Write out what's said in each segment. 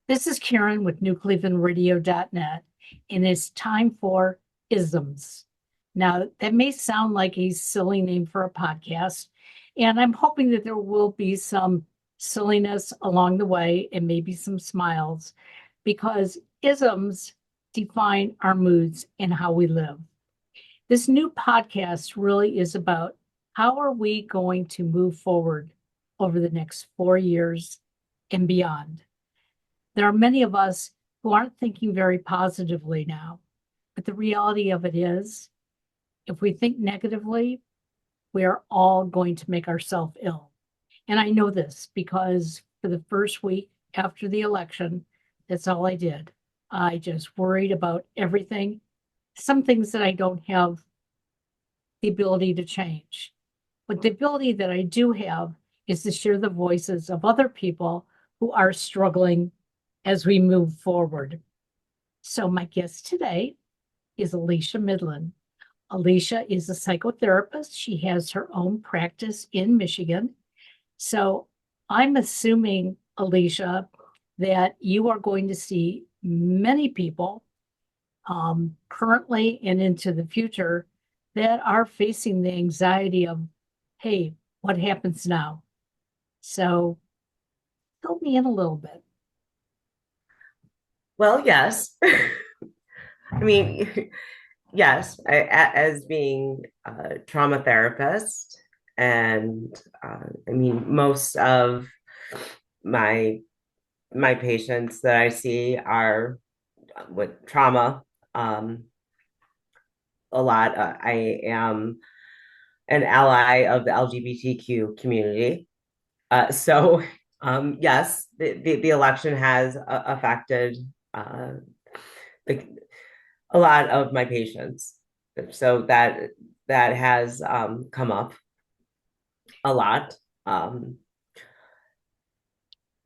This is Karen with newclevelandradio.net, and it's time for ISMs. Now, that may sound like a silly name for a podcast, and I'm hoping that there will be some silliness along the way and maybe some smiles, because isms define our moods and how we live. This new podcast really is about how are we going to move forward over the next 4 years and beyond. There are many of us who aren't thinking very positively now, but the reality of it is, if we think negatively, we are all going to make ourselves ill. And I know this because for the first week after the election, that's all I did. I just worried about everything, some things that I don't have the ability to change. But the ability that I do have is to share the voices of other people who are struggling as we move forward. So my guest today is Alicia Mindlin. Alicia is a psychotherapist. She has her own practice in Michigan. So I'm assuming, Alicia, that you are going to see many people currently and into the future that are facing the anxiety of, hey, what happens now? So fill me in a little bit. Well, yes. I mean, yes, as being a trauma therapist, and I mean, most of my my patients that I see are with trauma. Um, a lot. I am an ally of the LGBTQ community. Yes, the election has affected uh, the a lot of my patients. So that has come up a lot. Um,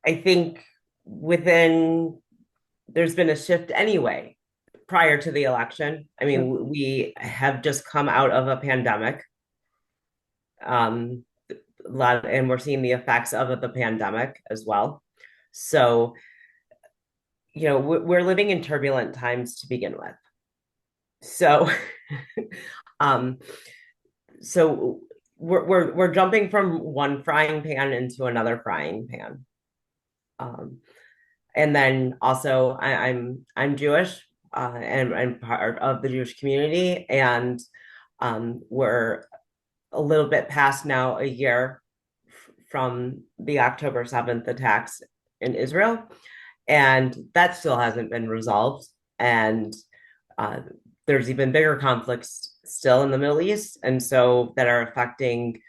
I think within there's been a shift anyway prior to the election. I Sure. mean, we have just come out of a pandemic. A lot, and we're seeing the effects of the pandemic as well. So, we're living in turbulent times to begin with. So, um, so we're jumping from one frying pan into another frying pan. Um, and then also I'm Jewish, and part of the Jewish community, and we're a little bit past now a year from the October 7th attacks in Israel, and that still hasn't been resolved. And uh, there's even bigger conflicts still in the Middle East, and so that are affecting,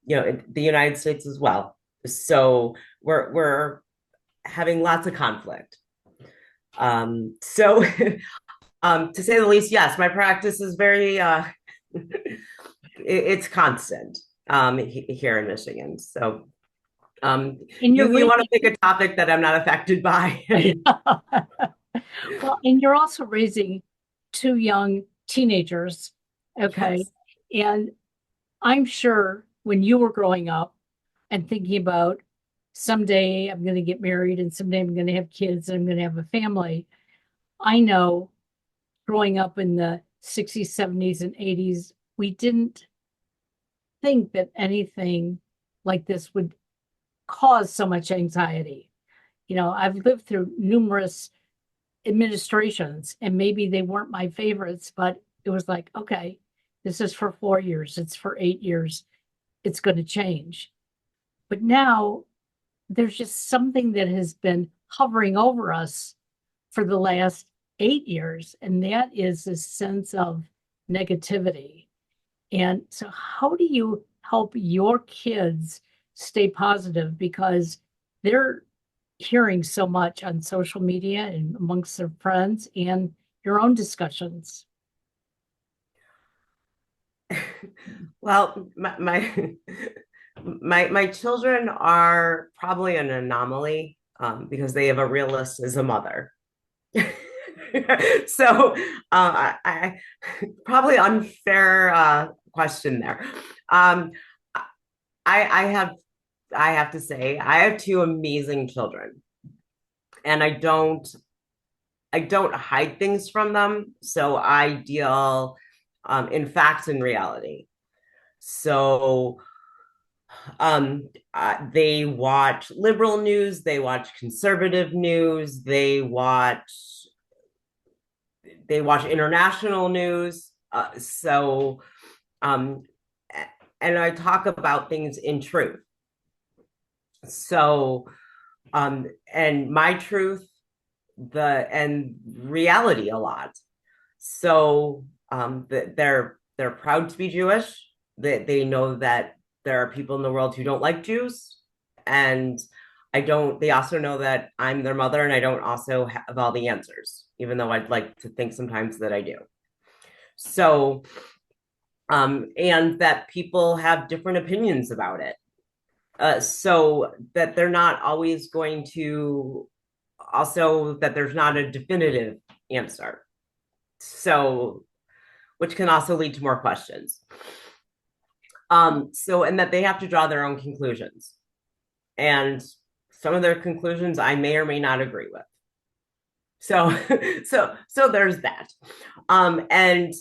the United States as well. So we're having lots of conflict. So to say the least, yes, my practice is very it's constant here in Michigan. So And you're you want to raising, pick a topic that I'm not affected by. well, and you're also raising two young teenagers. Okay. Yes. And I'm sure when you were growing up and thinking about someday I'm going to get married and someday I'm going to have kids and I'm going to have a family, I know growing up in the 60s, 70s, and 80s, we didn't think that anything like this would cause so much anxiety. I've lived through numerous administrations, and maybe they weren't my favorites, but it was like, okay, this is for 4 years, it's for 8 years, it's going to change. But now there's just something that has been hovering over us for the last 8 years, and that is this sense of negativity. And so, how do you help your kids stay positive? Because they're hearing so much on social media and amongst their friends and your own discussions. Well, my children are probably an anomaly, because they have a realist as a mother. So I probably unfair question there. Um, I have to say I have two amazing children, and I don't hide things from them. So I deal in facts and reality. So they watch liberal news, they watch conservative news, they watch international news. Um, and I talk about things in truth. So, and my truth, and reality a lot. So, they're proud to be Jewish. They know that there are people in the world who don't like Jews, and I don't. They also know that I'm their mother, and I don't also have all the answers, even though I'd like to think sometimes that I do. So, and that people have different opinions about it. So that they're not always going to, also that there's not a definitive answer. So, which can also lead to more questions. So, and that they have to draw their own conclusions. And some of their conclusions I may or may not agree with. So, so there's that. And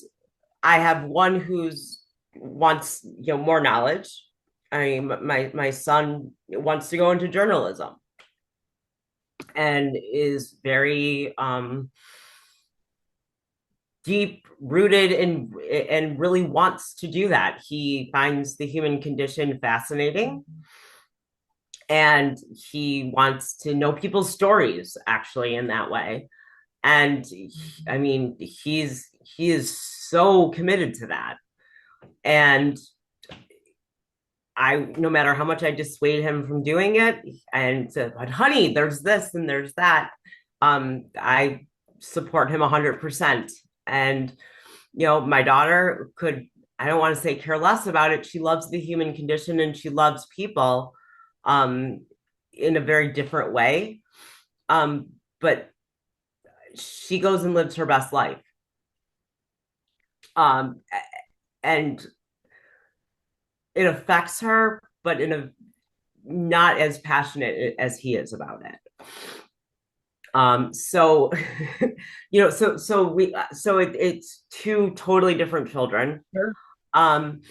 I have one who's wants, more knowledge. I mean, my son wants to go into journalism and is very deep rooted in and really wants to do that. He finds the human condition fascinating, and he wants to know people's stories actually in that way. And I mean, he is so committed to that. And no matter how much I dissuade him from doing it and said, but honey, there's this and there's that, I support him 100%. And, my daughter could, I don't want to say care less about it. She loves the human condition and she loves people in a very different way. But she goes and lives her best life. And it affects her, but in a not as passionate as he is about it. So, it's two totally different children. Sure. And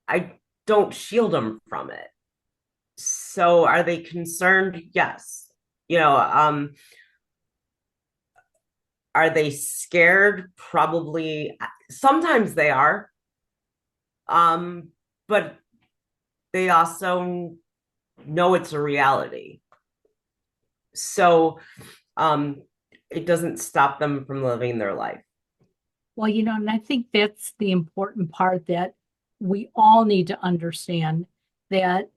I don't shield them from it. So are they concerned? Yes. Are they scared? Probably. Sometimes they are. But they also know it's a reality. So it doesn't stop them from living their life. Well, and I think that's the important part, that we all need to understand that.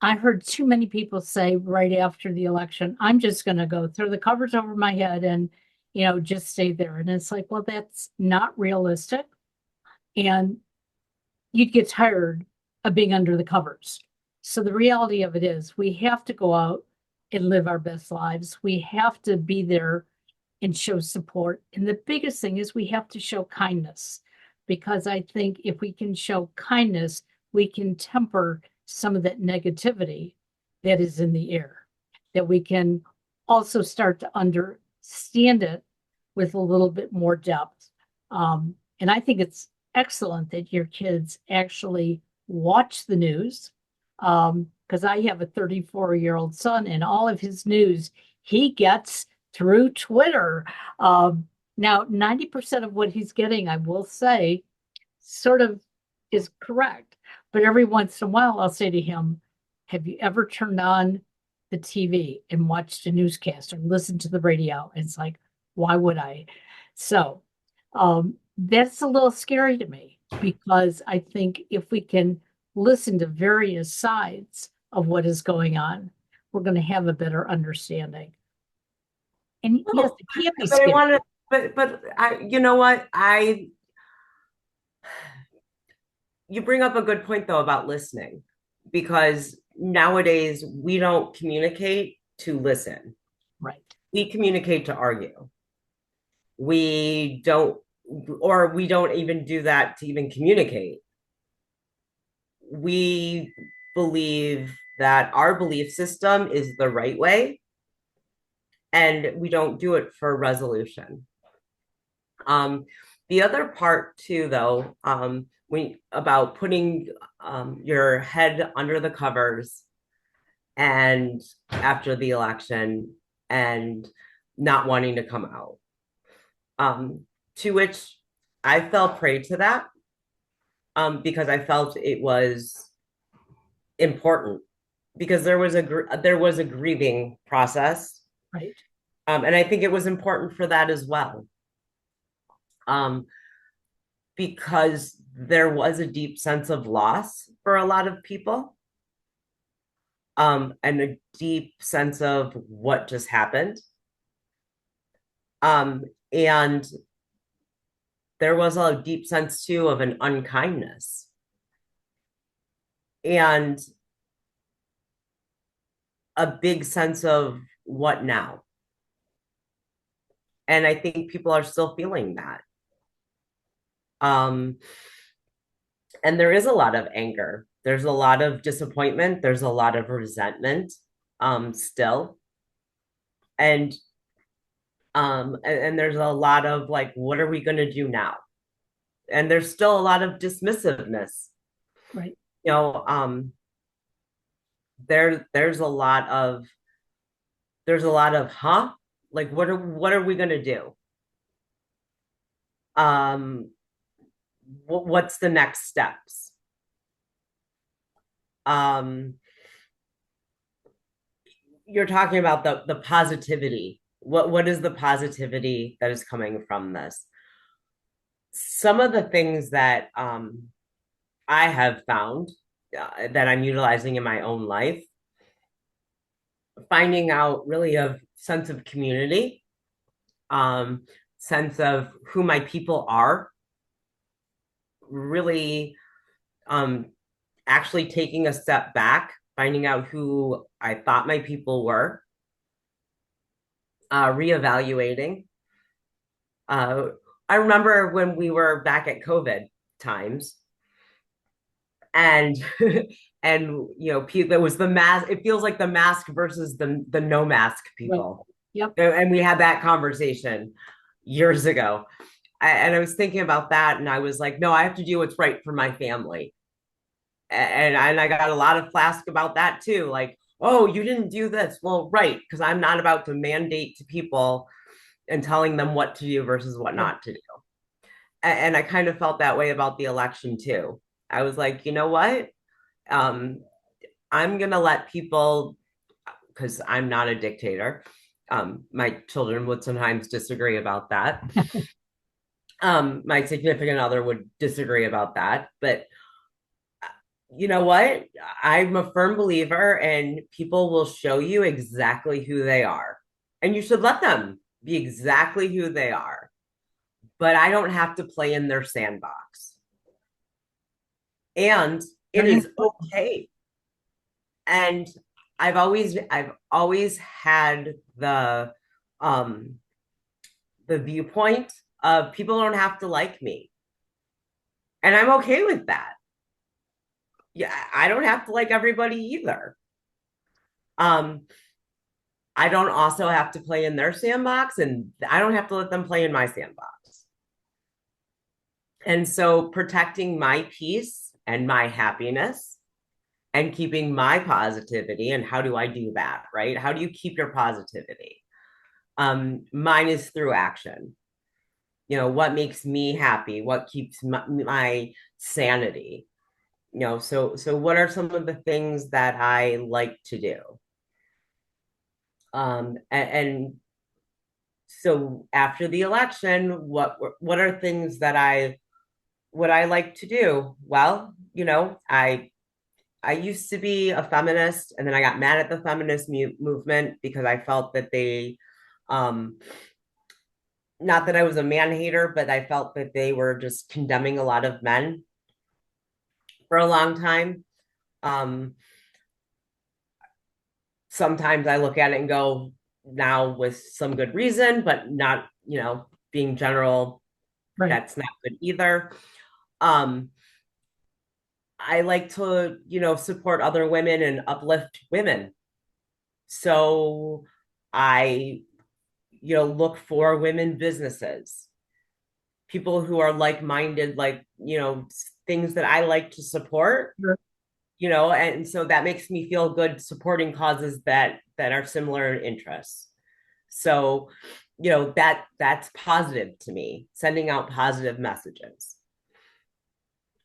I heard too many people say right after the election, I'm just going to go throw the covers over my head and, just stay there. And it's like, well, that's not realistic. And you'd get tired of being under the covers. So the reality of it is we have to go out and live our best lives. We have to be there and show support. And the biggest thing is we have to show kindness, because I think if we can show kindness, we can temper some of that negativity that is in the air, that we can also start to understand it with a little bit more depth. And I think it's excellent that your kids actually watch the news, because I have a 34-year-old son, and all of his news he gets through Twitter. Now, 90% of what he's getting, I will say, sort of is correct. But every once in a while, I'll say to him, have you ever turned on the TV and watched a newscast or listened to the radio? And it's like, why would I? So that's a little scary to me, because I think if we can listen to various sides of what is going on, we're going to have a better understanding. And yes, it can't be scary. You know what? You bring up a good point though about listening, because nowadays we don't communicate to listen. Right. We communicate to argue. We don't even do that to even communicate. We believe that our belief system is the right way, and we don't do it for resolution. Um, the other part too, though, about putting your head under the covers and after the election and not wanting to come out, to which I fell prey to that, because I felt it was important, because there was a grieving process, Right. and I think it was important for that as well, um, because there was a deep sense of loss for a lot of people, and a deep sense of what just happened, and there was a deep sense too of an unkindness, and a big sense of what now. And I think people are still feeling that. Um, and there is a lot of anger. There's a lot of disappointment. There's a lot of resentment, still. And there's a lot of like, what are we going to do now? And there's still a lot of dismissiveness. Right. You know, there's a lot of like what are we going to do? What's the next steps? um you're talking about the positivity. What is the positivity that is coming from this? Some of the things that I have found, that I'm utilizing in my own life, finding out really a sense of community, um sense of who my people are, really, um actually taking a step back, finding out who I thought my people were, reevaluating. Uh, I remember when we were back at COVID times, and and there was the mask. It feels like the mask versus the no mask Right. people. Yep. And we had that conversation years ago. And I was thinking about that, and I was like, no, I have to do what's right for my family. And I got a lot of flask about that too. Like, oh, you didn't do this. Well, right, because I'm not about to mandate to people and telling them what to do versus what Right. not to do. And I kind of felt that way about the election too. I was like, you know what? Um, I'm gonna let people, because I'm not a dictator. My children would sometimes disagree about that. My significant other would disagree about that, but you know what? I'm a firm believer, and people will show you exactly who they are. And you should let them be exactly who they are. But I don't have to play in their sandbox. And it Very is important. okay. And I've always had um the viewpoint of people don't have to like me. And I'm okay with that. Yeah, I don't have to like everybody either. Um, I don't also have to play in their sandbox, and I don't have to let them play in my sandbox. And so protecting my peace and my happiness and keeping my positivity. And how do I do that, right? How do you keep your positivity? Mine is through action. What makes me happy? What keeps my sanity? So what are some of the things that I like to do? And so after the election, what are things that I like to do? Well, I used to be a feminist, and then I got mad at the feminist movement because I felt that um, not that I was a man hater, but I felt that they were just condemning a lot of men for a long time. Um, Sometimes I look at it and go, now with some good reason, but not, being general, Right. that's not good either. Um, I like to, support other women and uplift women. So I, look for women businesses, people who are like-minded, like, things that I like to support, Sure. and so that makes me feel good supporting causes that are similar in interests. So, that's positive to me, sending out positive messages.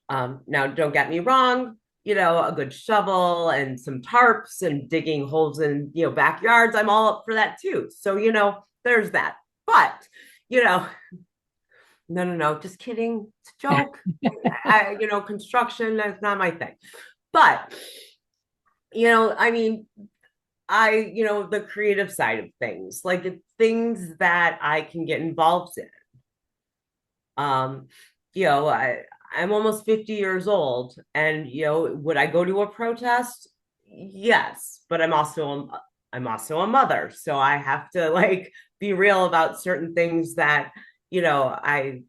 Now, don't get me wrong, a good shovel and some tarps and digging holes in, backyards, I'm all up for that too. So, there's that. But, you know, no, just kidding. It's a joke. Construction, that's not my thing. But, I mean, the creative side of things, like the things that I can get involved in. Um, I'm almost 50 years old, and would I go to a protest? Yes, but I'm also a mother, so I have to like be real about certain things that I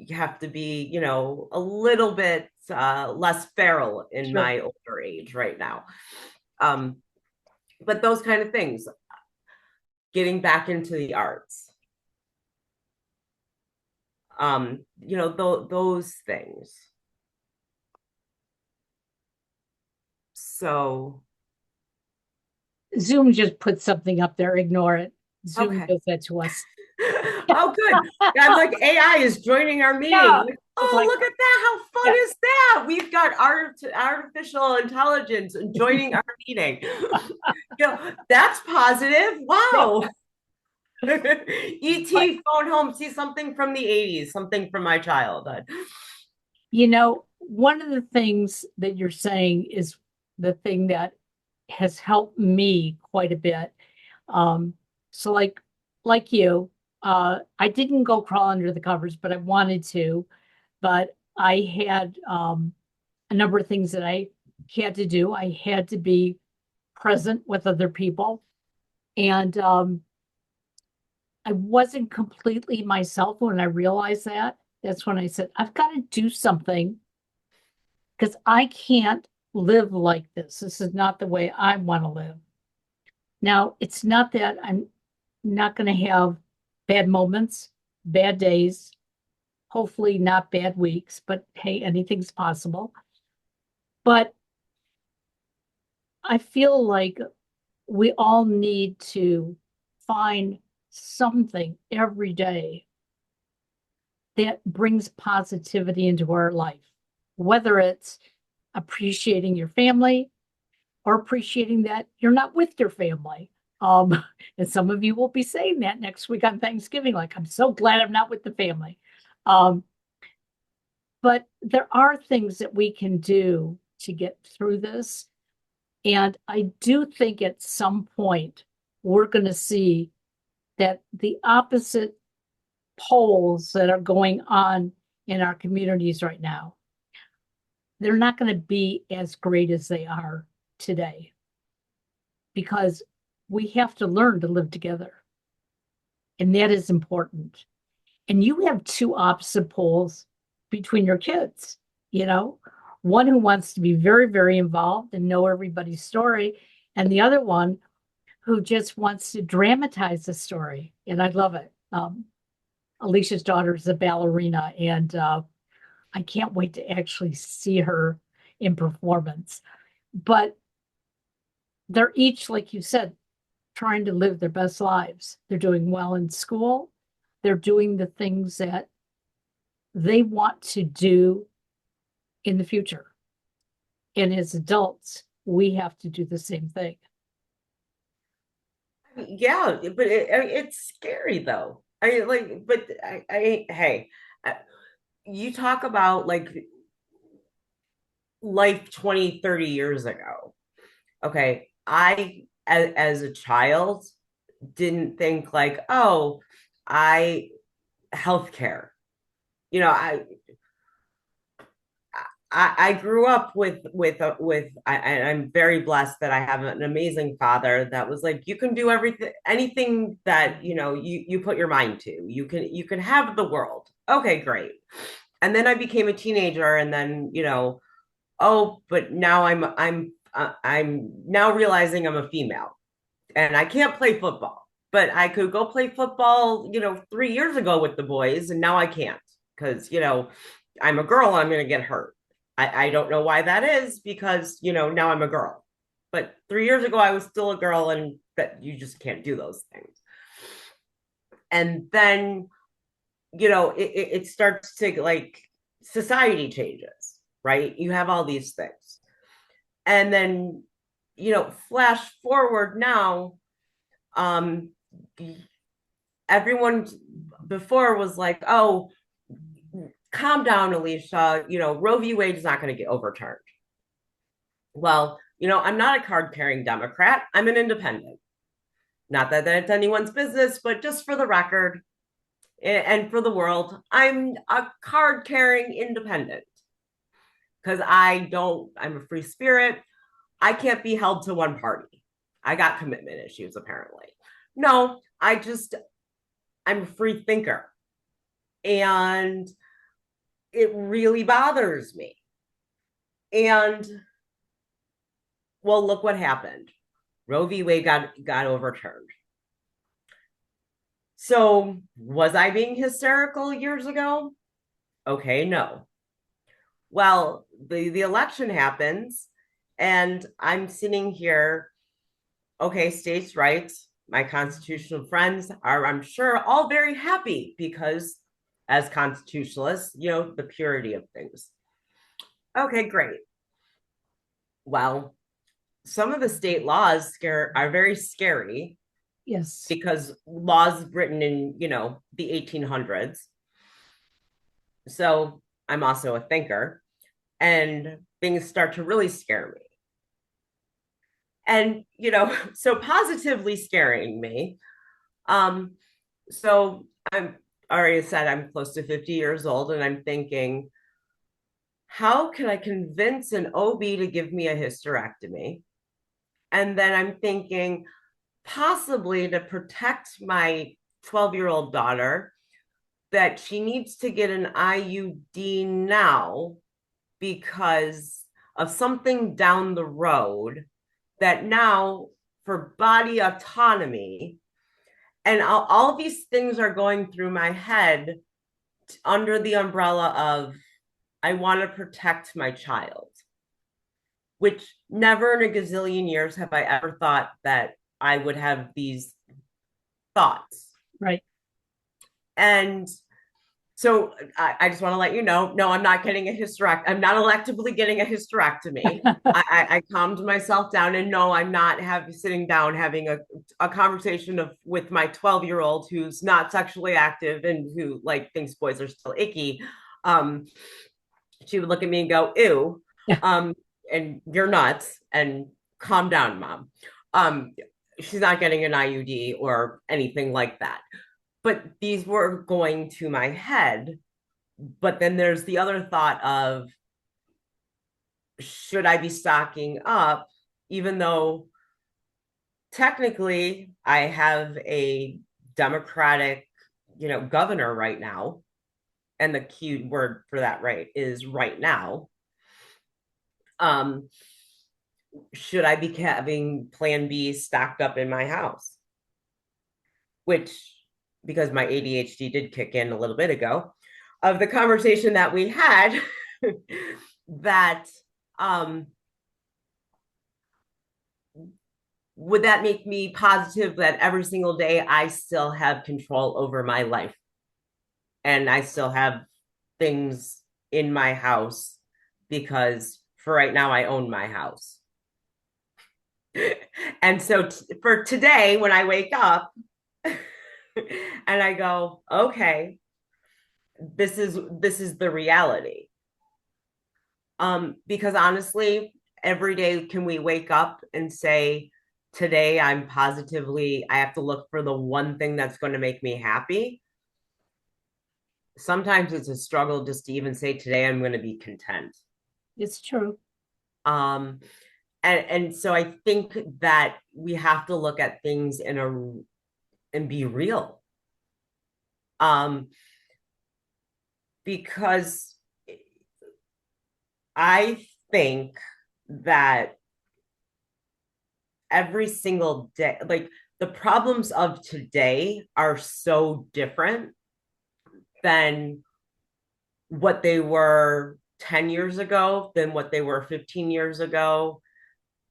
have to be a little bit less feral in Sure. my older age right now. Um, but those kind of things, getting back into the arts, those things. So, Zoom just put something up there. Ignore it. Zoom okay. does that to us. Oh, good. I'm like, AI is joining our meeting. Yeah. Like, It's oh, like, look at that. How fun yeah. is that? We've got artificial intelligence joining our meeting. That's positive. Yeah. Wow. But, ET phone home, see something from the 80s, something from my childhood. one of the things that you're saying is the thing that has helped me quite a bit. Um, so like you, I didn't go crawl under the covers, but I wanted to. But I had a number of things that I had to do. I had to be present with other people. And I wasn't completely myself when I realized that. That's when I said, I've got to do something because I can't live like this. This is not the way I want to live. Now, it's not that I'm not going to have bad moments, bad days, hopefully not bad weeks, but hey, anything's possible. But I feel like we all need to find something every day that brings positivity into our life, whether it's appreciating your family or appreciating that you're not with your family. Um, and some of you will be saying that next week on Thanksgiving, like, I'm so glad I'm not with the family. Um, but there are things that we can do to get through this. And I do think at some point we're going to see that the opposite poles that are going on in our communities right now, they're not going to be as great as they are today because we have to learn to live together. And that is important. And you have two opposite poles between your kids, you know, one who wants to be very, very involved and know everybody's story, and the other one who just wants to dramatize the story. And I love it. Alicia's daughter is a ballerina, and I can't wait to actually see her in performance. But they're each, like you said, trying to live their best lives. They're doing well in school. They're doing the things that they want to do in the future. And as adults, we have to do the same thing. Yeah, but it's scary though. Hey, you talk about like life 20, 30 years ago. Okay, as a child, didn't think like, oh, I healthcare. You know, I grew up and I'm very blessed that I have an amazing father that was like, you can do everything, anything that you put your mind to. You can have the world. Okay, great. And then I became a teenager, and then, oh, but now I'm now realizing I'm a female and I can't play football. But I could go play football, 3 years ago with the boys, and now I can't because, I'm a girl, I'm going to get hurt. I don't know why that is because, now I'm a girl. But 3 years ago, I was still a girl, and that you just can't do those things. And then, it starts to like society changes, right? You have all these things. And then, flash forward now, um, everyone before was like, oh, calm down, Alicia, Roe v. Wade is not going to get overturned. Well, I'm not a card carrying Democrat. I'm an independent. Not that it's anyone's business, but just for the record and for the world, I'm a card carrying independent because I'm a free spirit. I can't be held to one party. I got commitment issues, apparently. No, I'm a free thinker. And it really bothers me. And well, look what happened. Roe v. Wade got overturned. So was I being hysterical years ago? Okay, no. Well, the election happens, and I'm sitting here, okay, states' rights, my constitutional friends are, I'm sure, all very happy because as constitutionalists, the purity of things. Okay, great. Well, some of the state laws are very scary. Yes. Because laws written in, the 1800s. So I'm also a thinker, and things start to really scare me. And, so positively scaring me. So I'm already said I'm close to 50 years old, and I'm thinking, how can I convince an OB to give me a hysterectomy? And then I'm thinking, possibly to protect my 12-year-old daughter, that she needs to get an IUD now because of something down the road, that now for body autonomy, and all these things are going through my head under the umbrella of I want to protect my child, which never in a gazillion years have I ever thought that I would have these thoughts. Right. And so I just want to let you know, no, I'm not getting a hysterectomy. I'm not electively getting a hysterectomy. I calmed myself down, and no, I'm not sitting down having a conversation with my 12-year-old who's not sexually active and who thinks boys are still icky. She would look at me and go, ew, and you're nuts, and calm down, mom. She's not getting an IUD or anything like that. But these were going to my head. But then there's the other thought of, should I be stocking up, even though technically I have a Democratic, governor right now. And the key word for that, right, is right now. Should I be having Plan B stocked up in my house? Which, because my ADHD did kick in a little bit ago, of the conversation that we had, that would that make me positive that every single day I still have control over my life and I still have things in my house, because for right now I own my house. And so for today, when I wake up and I go, okay, this is the reality. Because honestly, every day can we wake up and say, today I have to look for the one thing that's going to make me happy. Sometimes it's a struggle just to even say, today I'm going to be content. It's true. And so I think that we have to look at things and be real. Because I think that every single day, like the problems of today are so different than what they were 10 years ago, than what they were 15 years ago.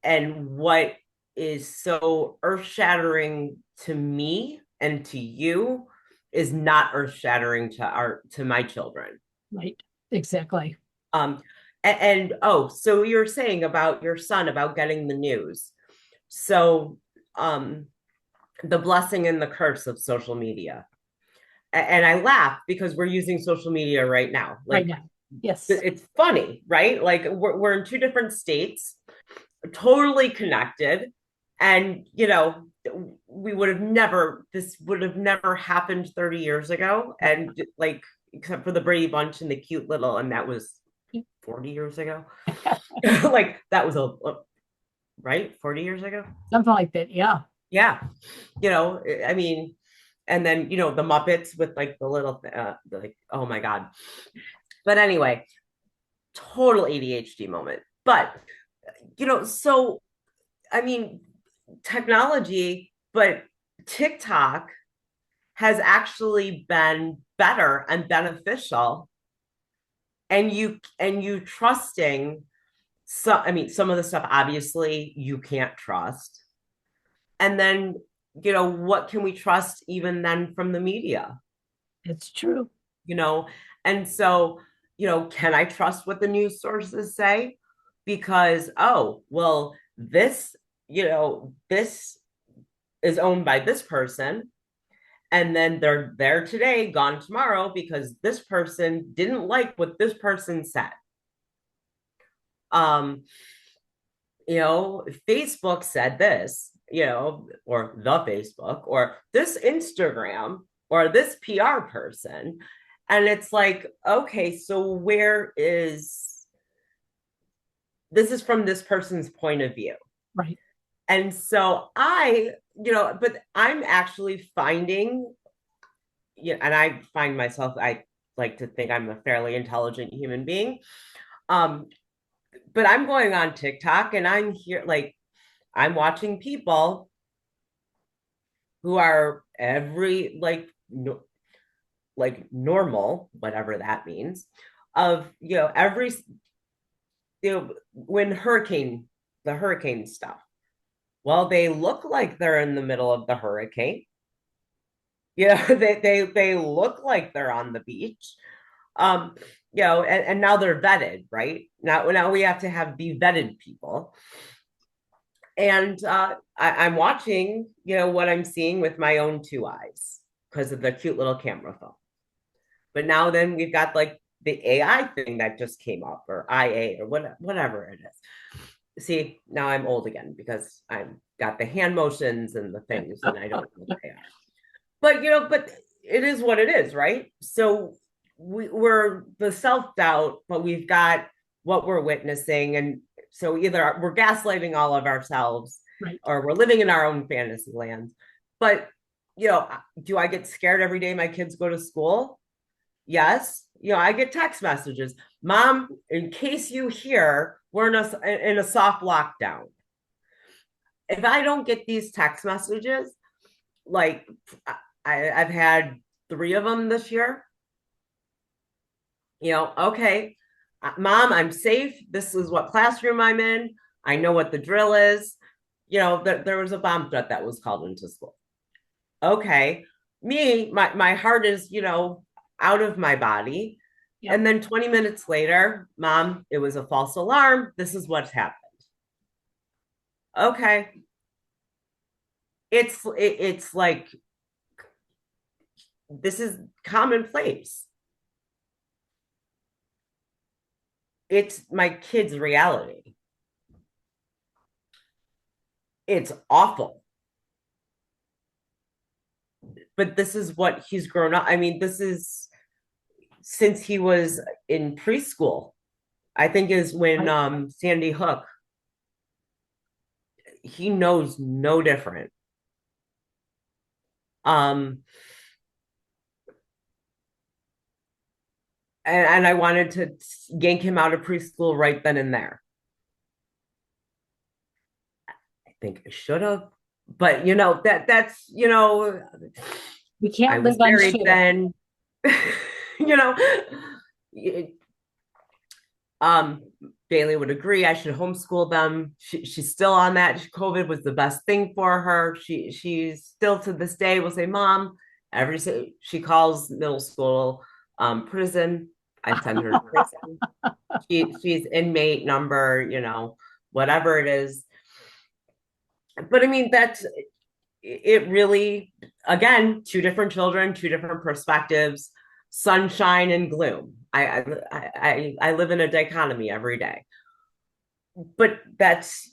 And what is so earth shattering to me and to you is not earth shattering to my children. Right. Exactly. Um, and oh, so you're saying about your son about getting the news. So the blessing and the curse of social media. And I laugh because we're using social media right now. Right Like now. Yes. it's funny, right? Like we're in two different states, totally connected. And, we would have never, this would have never happened 30 years ago. And like, except for the Brady Bunch and the cute little, and that was 40 years ago. Like that was right? 40 years ago? Something like that. Yeah. Yeah. I mean, and then, the Muppets with like the little, like, oh my God. But anyway, total ADHD moment. But, so, I mean, technology, but TikTok has actually been better and beneficial. And you trusting, some of the stuff obviously you can't trust. And then, what can we trust even then from the media? It's true. you know and so, can I trust what the news sources say? Because, oh well, this is owned by this person, and then they're there today, gone tomorrow, because this person didn't like what this person said. um Facebook said this, or the Facebook, or this Instagram, or this PR person. And it's like, okay, so where is this is from this person's point of view. Right. And so but I'm actually finding, and I find myself, I like to think I'm a fairly intelligent human being. Um, but I'm going on TikTok and I'm here, like, I'm watching people who are every like like normal, whatever that means, of every when the hurricane stuff. Well, they look like they're in the middle of the hurricane. They look like they're on the beach. And now they're vetted, right? Now we have to be vetted people. And I'm watching, what I'm seeing with my own two eyes because of the cute little camera phone. But now then we've got like the AI thing that just came up, or IA, or whatever it is. See, now I'm old again because I've got the hand motions and the things, and I don't know what they are. But it is what it is, right? So we're the self-doubt, but we've got what we're witnessing. And so either we're gaslighting all of ourselves, right, or we're living in our own fantasy lands. But, do I get scared every day my kids go to school? Yes. I get text messages. Mom, in case you hear, we're in a soft lockdown. If I don't get these text messages, like I've had 3 of them this year. Okay, Mom, I'm safe. This is what classroom I'm in. I know what the drill is. There was a bomb threat that was called into school. Okay, my heart is, out of my body. Yep. And then 20 minutes later, Mom, it was a false alarm. This is what's happened. Okay. It's like, this is commonplace. It's my kid's reality. It's awful. But this is what he's grown up. I mean, this is since he was in preschool, I think, is when Sandy Hook. He knows no different. and I wanted to yank him out of preschool right then and there. I think I should have, but that's We I can't was live on married should have. then. you know, um, Bailey would agree I should homeschool them. She's still on that. COVID was the best thing for her. She's still to this day will say, "Mom," she calls middle school prison. I send her to prison. She's inmate number, whatever it is. But I mean, that's it. Really, again, two different children, two different perspectives, sunshine and gloom. I live in a dichotomy every day, but that's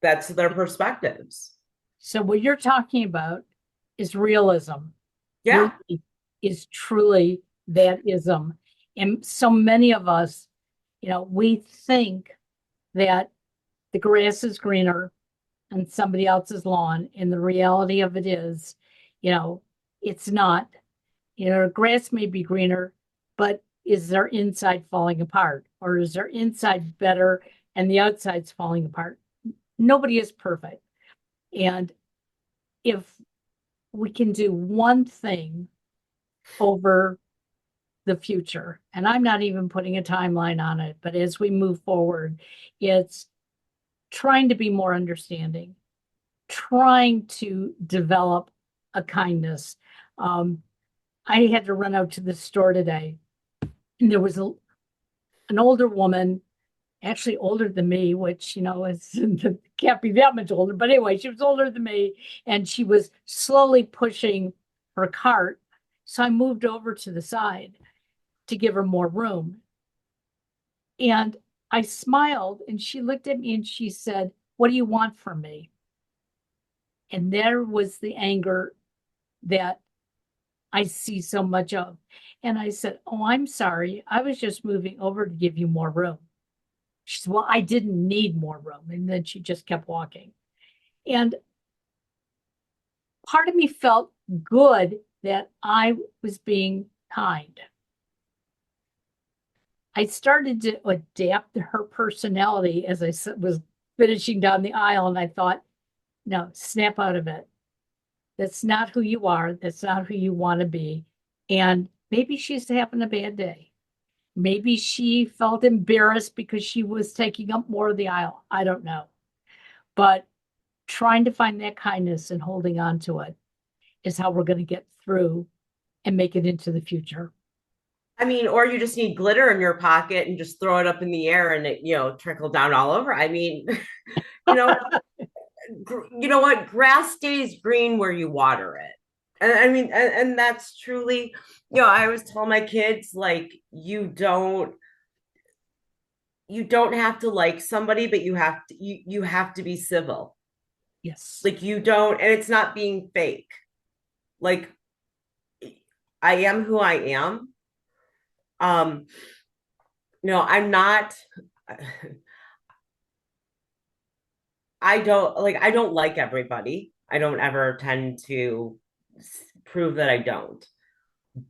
their perspectives. So what you're talking about is realism. Yeah. Really is truly that ism. And so many of us, we think that the grass is greener on somebody else's lawn. And the reality of it is, it's not. Grass may be greener, but is their inside falling apart? Or is their inside better and the outside's falling apart? Nobody is perfect. And if we can do one thing over the future, and I'm not even putting a timeline on it, but as we move forward, it's trying to be more understanding, trying to develop a kindness. I had to run out to the store today, and there was an older woman, actually older than me, which, is can't be that much older. But anyway, she was older than me, and she was slowly pushing her cart. So I moved over to the side to give her more room. And I smiled, and she looked at me and she said, "What do you want from me?" And there was the anger that I see so much of. And I said, "Oh, I'm sorry. I was just moving over to give you more room." She said, "Well, I didn't need more room." And then she just kept walking. And part of me felt good that I was being kind. I started to adapt to her personality as I was finishing down the aisle. And I thought, no, snap out of it. That's not who you are. That's not who you want to be. And maybe she's having a bad day. Maybe she felt embarrassed because she was taking up more of the aisle. I don't know. But trying to find that kindness and holding on to it is how we're going to get through and make it into the future. I mean, or you just need glitter in your pocket and just throw it up in the air and it, trickle down all over. I mean, you know, you know what? Grass stays green where you water it. And I mean, and that's truly, I always tell my kids, like, you don't have to like somebody, but you have to be civil. Yes. Like you don't, and it's not being fake. Like I am who I am. Um, no, I'm not. I don't like everybody. I don't ever tend to prove that I don't.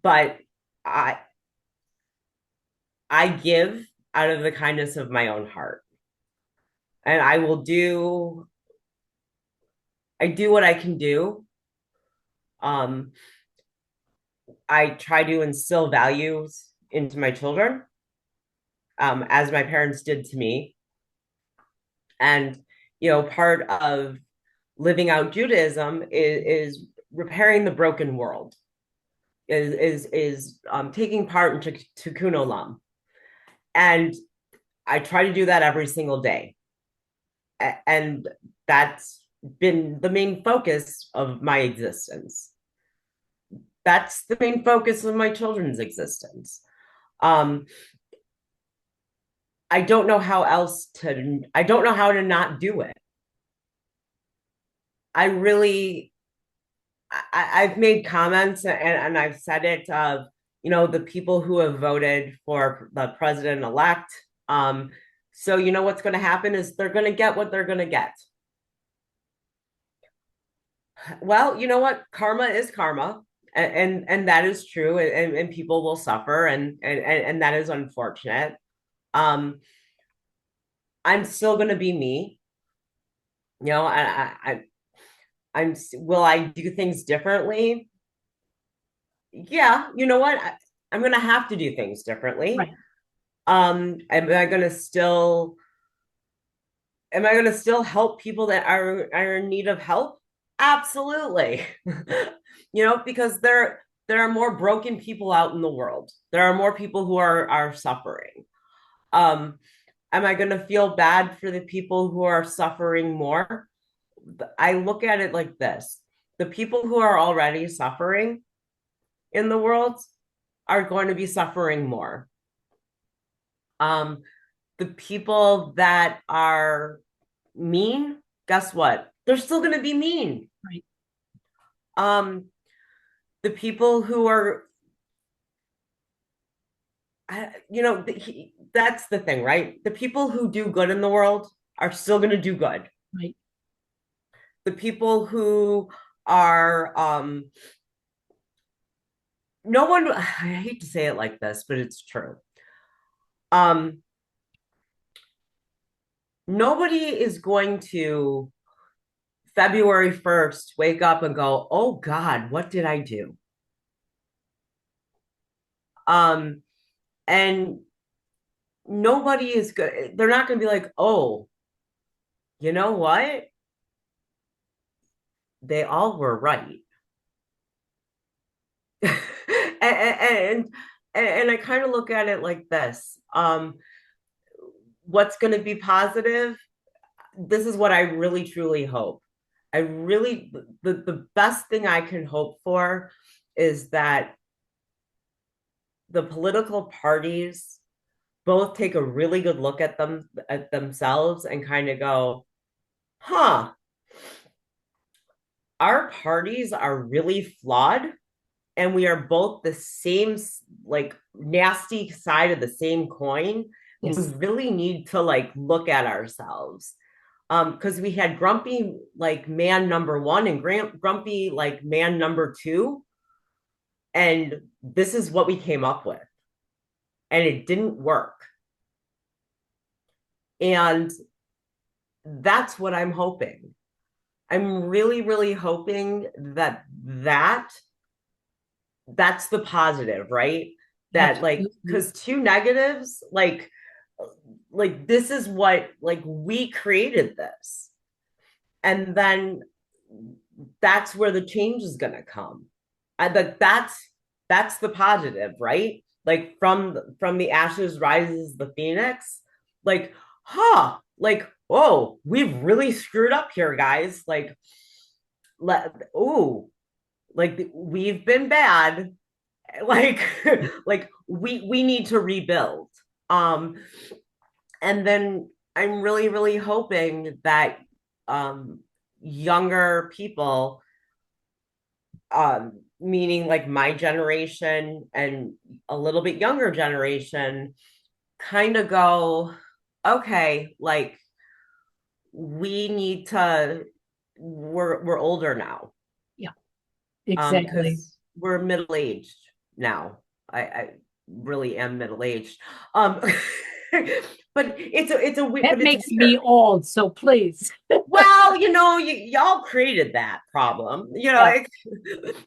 But I I give out of the kindness of my own heart. And I do what I can do. Um I try to instill values into my children, as my parents did to me. And part of living out Judaism is repairing the broken world, is taking part in tikkun olam, and I try to do that every single day, and that's been the main focus of my existence. That's the main focus of my children's existence. Um, I don't know how else to. I don't know how to not do it. I really I've made comments and I've said it of, the people who have voted for the president elect. So what's going to happen is they're going to get what they're going to get. Well, you know what? Karma is karma. and that is true, and people will suffer, and that is unfortunate. um I'm still going to be me. I'm will I do things differently? Yeah, you know what? I'm going to have to do things differently. Right. Am I going to still help people that are in need of help? Absolutely. Because there are more broken people out in the world. There are more people who are suffering. Um, am I going to feel bad for the people who are suffering more? I look at it like this: the people who are already suffering in the world are going to be suffering more. Um, the people that are mean, guess what? They're still going to be mean. Right. Um, the people who are, that's the thing, right? The people who do good in the world are still going to do good. Right. The people who are, no one, I hate to say it like this, but it's true. Um, Nobody is going to February 1st wake up and go, oh God, what did I do? Um, and nobody is good. They're not going to be like, oh, you know what? They all were right. and, and and I kind of look at it like this. What's going to be positive? This is what I really truly hope. The best thing I can hope for is that the political parties both take a really good look at themselves and kind of go, huh, our parties are really flawed, and we are both the same, like, nasty side of the same coin. We Yes. really need to like look at ourselves, because we had grumpy like man number one and grumpy like man number two, and this is what we came up with, and it didn't work. And that's what I'm hoping. I'm really, really hoping that's the positive, right? That, like, Absolutely. because two negatives, like this is what, like, we created this, and then that's where the change is going to come. That's the positive, right? Like, from the ashes rises the phoenix. Like, like, oh, we've really screwed up here, guys. Like, ooh, like, we've been bad. Like, like, we need to rebuild. um and then I'm really, really hoping that um younger people, meaning like my generation and a little bit younger generation, kind of go, okay, like, we need to, we're older now, Yeah, exactly. because we're middle aged now. I really am middle aged. Um, but That it's makes me weird. old, so please. Well, y'all created that problem, Yeah.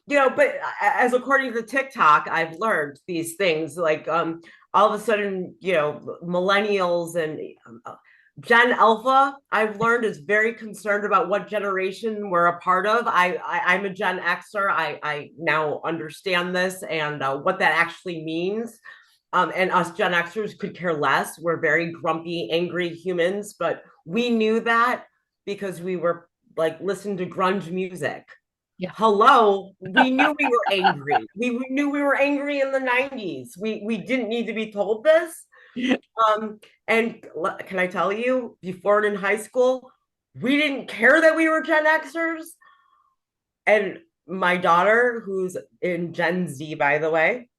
but as according to TikTok, I've learned these things, like, all of a sudden, millennials and Gen Alpha, I've learned, is very concerned about what generation we're a part of. I'm a Gen Xer. I now understand this, and what that actually means. And us Gen Xers could care less. We're very grumpy, angry humans, but we knew that because we were like listening to grunge music. Yeah. Hello, we knew we were angry. We knew we were angry in the 90s. We didn't need to be told this. And can I tell you, before in high school, we didn't care that we were Gen Xers. And my daughter, who's in Gen Z, by the way,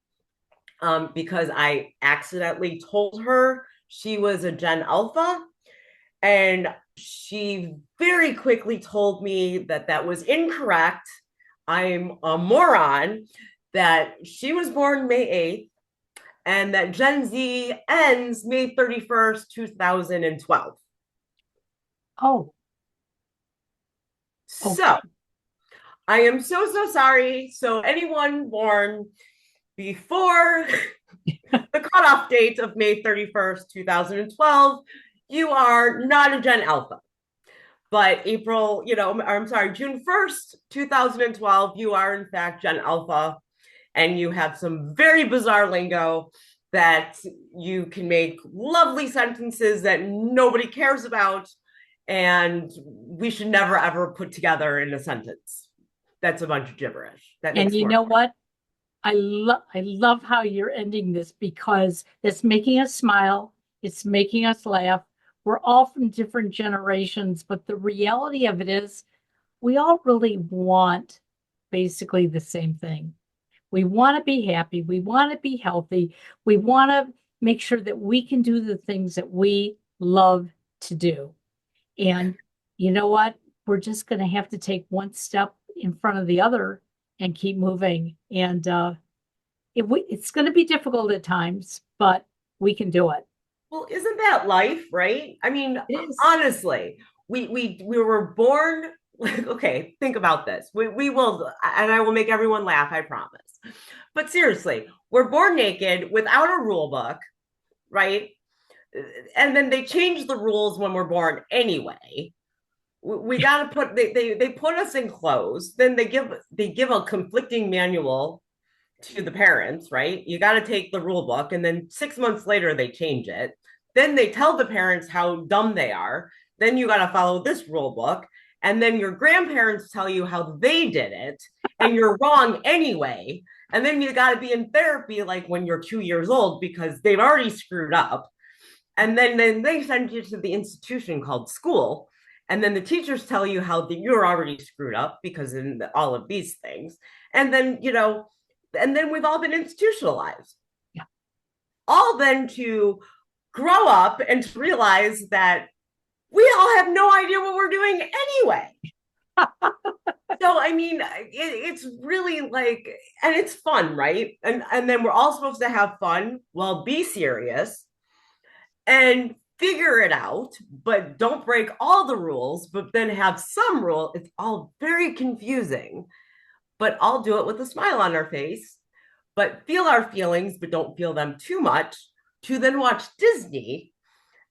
because I accidentally told her she was a Gen Alpha, and she very quickly told me that that was incorrect. I'm a moron that she was born May 8th and that Gen Z ends May 31st, 2012. Oh, So okay. I am so, so sorry. So anyone born before the cutoff date of May 31st, 2012, you are not a Gen Alpha. But I'm sorry, June 1st, 2012, you are in fact Gen Alpha, and you have some very bizarre lingo that you can make lovely sentences that nobody cares about, and we should never ever put together in a sentence. That's a bunch of gibberish. That And makes you more know sense. what? I love how you're ending this because it's making us smile. It's making us laugh. We're all from different generations, but the reality of it is we all really want basically the same thing. We want to be happy. We want to be healthy. We want to make sure that we can do the things that we love to do. And you know what? We're just going to have to take one step in front of the other and keep moving. And it's going to be difficult at times, but we can do it. Well, isn't that life, right? I mean, It is. honestly, we were born like, okay, think about this. We will, and I will make everyone laugh, I promise. But seriously, we're born naked without a rule book, right? And then they change the rules when we're born anyway. We got to put they put us in clothes. Then they give a conflicting manual to the parents, right? You got to take the rule book, and then 6 months later they change it. Then they tell the parents how dumb they are. Then you got to follow this rule book, and then your grandparents tell you how they did it, and you're wrong anyway. And then you got to be in therapy like when you're 2 years old because they've already screwed up. And then they send you to the institution called school. And then the teachers tell you how you're already screwed up because in all of these things. And then, and then we've all been institutionalized. Yeah. All then to grow up and to realize that we all have no idea what we're doing anyway. So I mean, it's really like, and it's fun, right? And then we're all supposed to have fun. Well, be serious and figure it out, but don't break all the rules. But then have some rule. It's all very confusing. But I'll do it with a smile on our face. But feel our feelings, but don't feel them too much. To then watch Disney,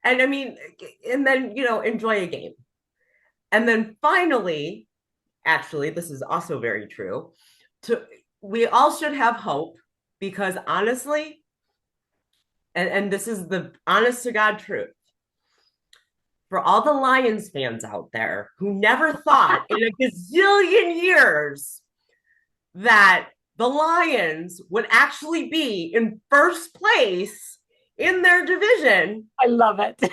and I mean, and then enjoy a game, and then finally actually, this is also very true. We all should have hope because honestly, and this is the honest to God truth, for all the Lions fans out there who never thought in a gazillion years that the Lions would actually be in first place in their division. I love it.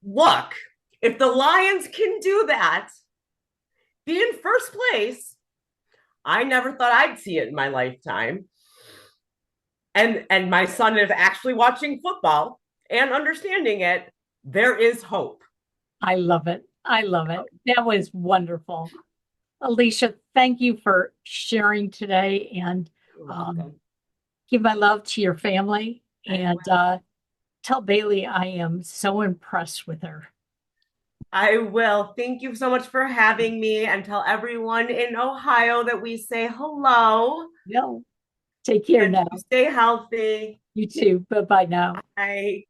Look, if the Lions can do that, be in first place, I never thought I'd see it in my lifetime. And my son is actually watching football and understanding it. There is hope. I love it. I love it. That was wonderful. Alicia, thank you for sharing today and give my love to your family and tell Bailey I am so impressed with her. I will. Thank you so much for having me and tell everyone in Ohio that we say hello. No, take care And now. stay healthy. You too. Bye bye now. Bye.